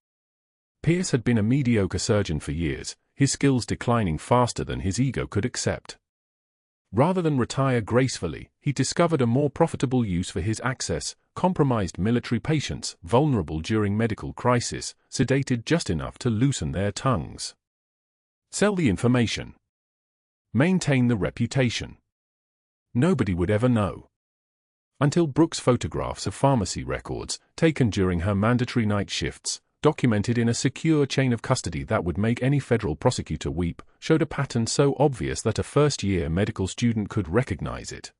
Pierce had been a mediocre surgeon for years, his skills declining faster than his ego could accept. Rather than retire gracefully, he discovered a more profitable use for his access: compromised military patients, vulnerable during medical crisis, sedated just enough to loosen their tongues. Sell the information. Maintain the reputation. Nobody would ever know. Until Brooke's photographs of pharmacy records, taken during her mandatory night shifts, documented in a secure chain of custody that would make any federal prosecutor weep, showed a pattern so obvious that a first-year medical student could recognize it.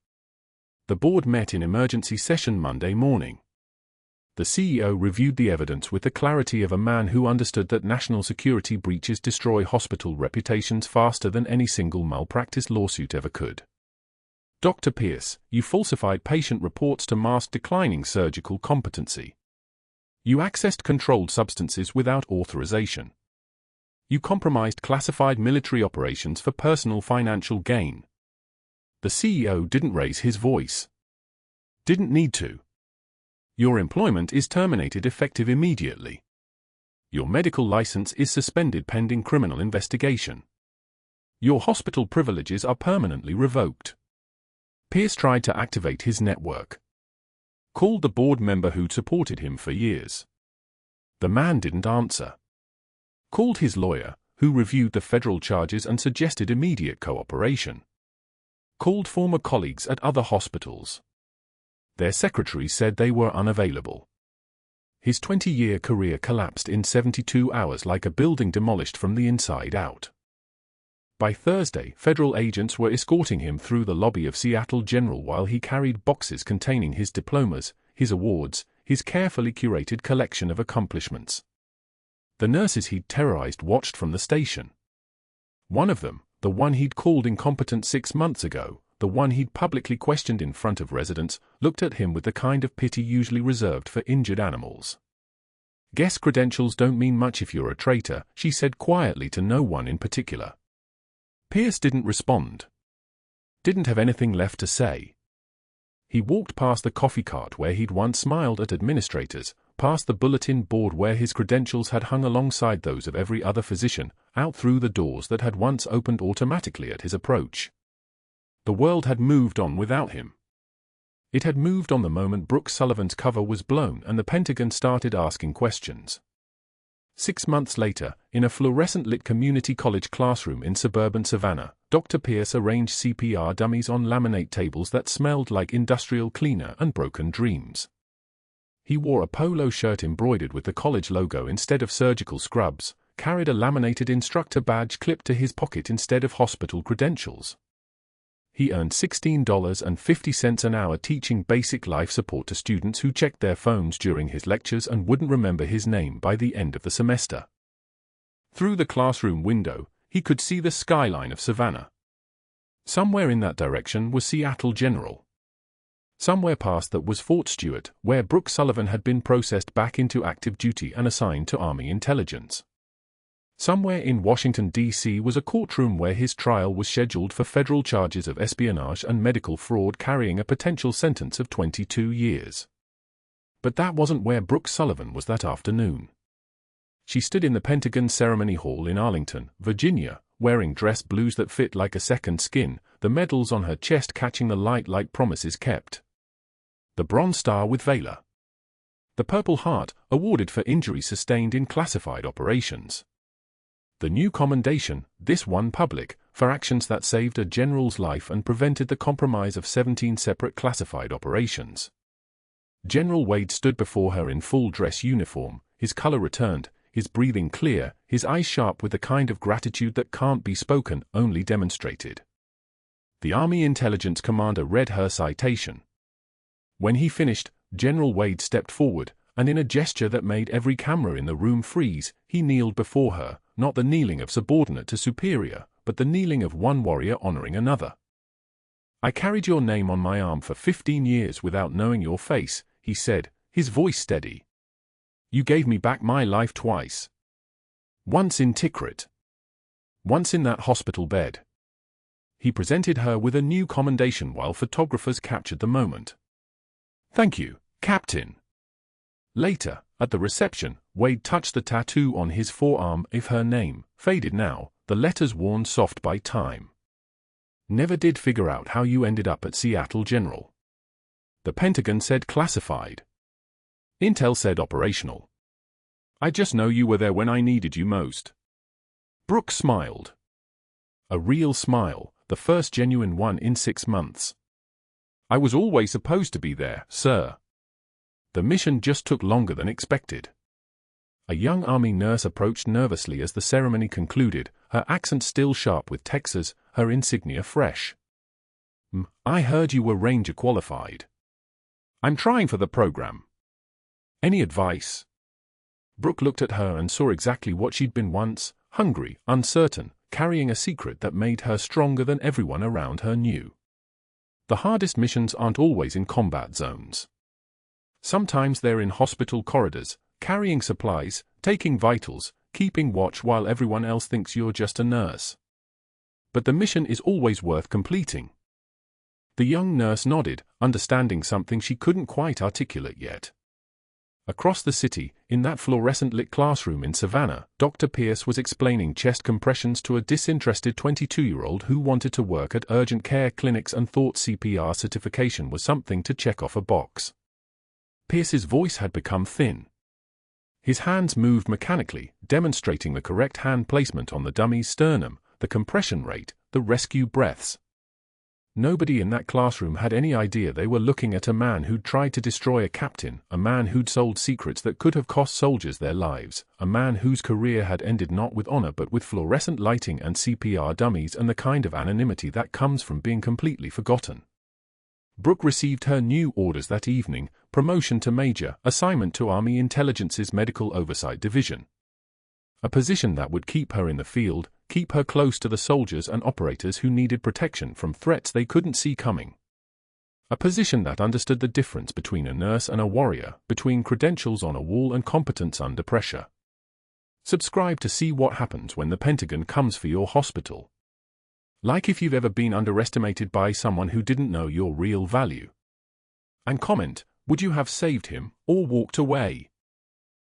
The board met in emergency session Monday morning. The CEO reviewed the evidence with the clarity of a man who understood that national security breaches destroy hospital reputations faster than any single malpractice lawsuit ever could. Dr. Pierce, you falsified patient reports to mask declining surgical competency. You accessed controlled substances without authorization. You compromised classified military operations for personal financial gain. The CEO didn't raise his voice. Didn't need to. Your employment is terminated effective immediately. Your medical license is suspended pending criminal investigation. Your hospital privileges are permanently revoked. Pierce tried to activate his network. Called the board member who'd supported him for years. The man didn't answer. Called his lawyer, who reviewed the federal charges and suggested immediate cooperation. Called former colleagues at other hospitals. Their secretaries said they were unavailable. His 20-year career collapsed in 72 hours like a building demolished from the inside out. By Thursday, federal agents were escorting him through the lobby of Seattle General while he carried boxes containing his diplomas, his awards, his carefully curated collection of accomplishments. The nurses he'd terrorized watched from the station. One of them, the one he'd called incompetent 6 months ago, the one he'd publicly questioned in front of residents, looked at him with the kind of pity usually reserved for injured animals. Guess credentials don't mean much if you're a traitor, she said quietly to no one in particular. Pierce didn't respond. Didn't have anything left to say. He walked past the coffee cart where he'd once smiled at administrators, past the bulletin board where his credentials had hung alongside those of every other physician, out through the doors that had once opened automatically at his approach. The world had moved on without him. It had moved on the moment Brooke Sullivan's cover was blown and the Pentagon started asking questions. 6 months later, in a fluorescent-lit community college classroom in suburban Savannah, Dr. Pierce arranged CPR dummies on laminate tables that smelled like industrial cleaner and broken dreams. He wore a polo shirt embroidered with the college logo instead of surgical scrubs, carried a laminated instructor badge clipped to his pocket instead of hospital credentials. He earned $16.50 an hour teaching basic life support to students who checked their phones during his lectures and wouldn't remember his name by the end of the semester. Through the classroom window, he could see the skyline of Savannah. Somewhere in that direction was Seattle General. Somewhere past that was Fort Stewart, where Brooke Sullivan had been processed back into active duty and assigned to Army intelligence. Somewhere in Washington, D.C. was a courtroom where his trial was scheduled for federal charges of espionage and medical fraud carrying a potential sentence of 22 years. But that wasn't where Brooke Sullivan was that afternoon. She stood in the Pentagon Ceremony Hall in Arlington, Virginia, wearing dress blues that fit like a second skin, the medals on her chest catching the light like promises kept. The Bronze Star with Valor. The Purple Heart, awarded for injuries sustained in classified operations. The new commendation, this one public, for actions that saved a general's life and prevented the compromise of 17 separate classified operations. General Wade stood before her in full dress uniform, his color returned, his breathing clear, his eyes sharp with the kind of gratitude that can't be spoken, only demonstrated. The Army Intelligence Commander read her citation. When he finished, General Wade stepped forward, and in a gesture that made every camera in the room freeze, he kneeled before her, not the kneeling of subordinate to superior, but the kneeling of one warrior honoring another. "I carried your name on my arm for 15 years without knowing your face," he said, his voice steady. "You gave me back my life twice. Once in Tikrit. Once in that hospital bed." He presented her with a new commendation while photographers captured the moment. "Thank you, Captain." Later, at the reception, Wade touched the tattoo on his forearm of her name, faded now, the letters worn soft by time. "Never did figure out how you ended up at Seattle General. The Pentagon said classified. Intel said operational. I just know you were there when I needed you most." Brooke smiled. A real smile, the first genuine one in 6 months. "I was always supposed to be there, sir. The mission just took longer than expected." A young Army nurse approached nervously as the ceremony concluded, her accent still sharp with Texas, her insignia fresh. "I heard you were Ranger qualified. I'm trying for the program. Any advice?" Brooke looked at her and saw exactly what she'd been once, hungry, uncertain, carrying a secret that made her stronger than everyone around her knew. The hardest missions aren't always in combat zones. Sometimes they're in hospital corridors, carrying supplies, taking vitals, keeping watch while everyone else thinks you're just a nurse. But the mission is always worth completing. The young nurse nodded, understanding something she couldn't quite articulate yet. Across the city, in that fluorescent-lit classroom in Savannah, Dr. Pierce was explaining chest compressions to a disinterested 22-year-old who wanted to work at urgent care clinics and thought CPR certification was something to check off a box. Pierce's voice had become thin. His hands moved mechanically, demonstrating the correct hand placement on the dummy's sternum, the compression rate, the rescue breaths. Nobody in that classroom had any idea they were looking at a man who'd tried to destroy a captain, a man who'd sold secrets that could have cost soldiers their lives, a man whose career had ended not with honor but with fluorescent lighting and CPR dummies and the kind of anonymity that comes from being completely forgotten. Brooke received her new orders that evening, promotion to major, assignment to Army Intelligence's Medical Oversight Division. A position that would keep her in the field, keep her close to the soldiers and operators who needed protection from threats they couldn't see coming. A position that understood the difference between a nurse and a warrior, between credentials on a wall and competence under pressure. Subscribe to see what happens when the Pentagon comes for your hospital. Like if you've ever been underestimated by someone who didn't know your real value. And comment, would you have saved him or walked away?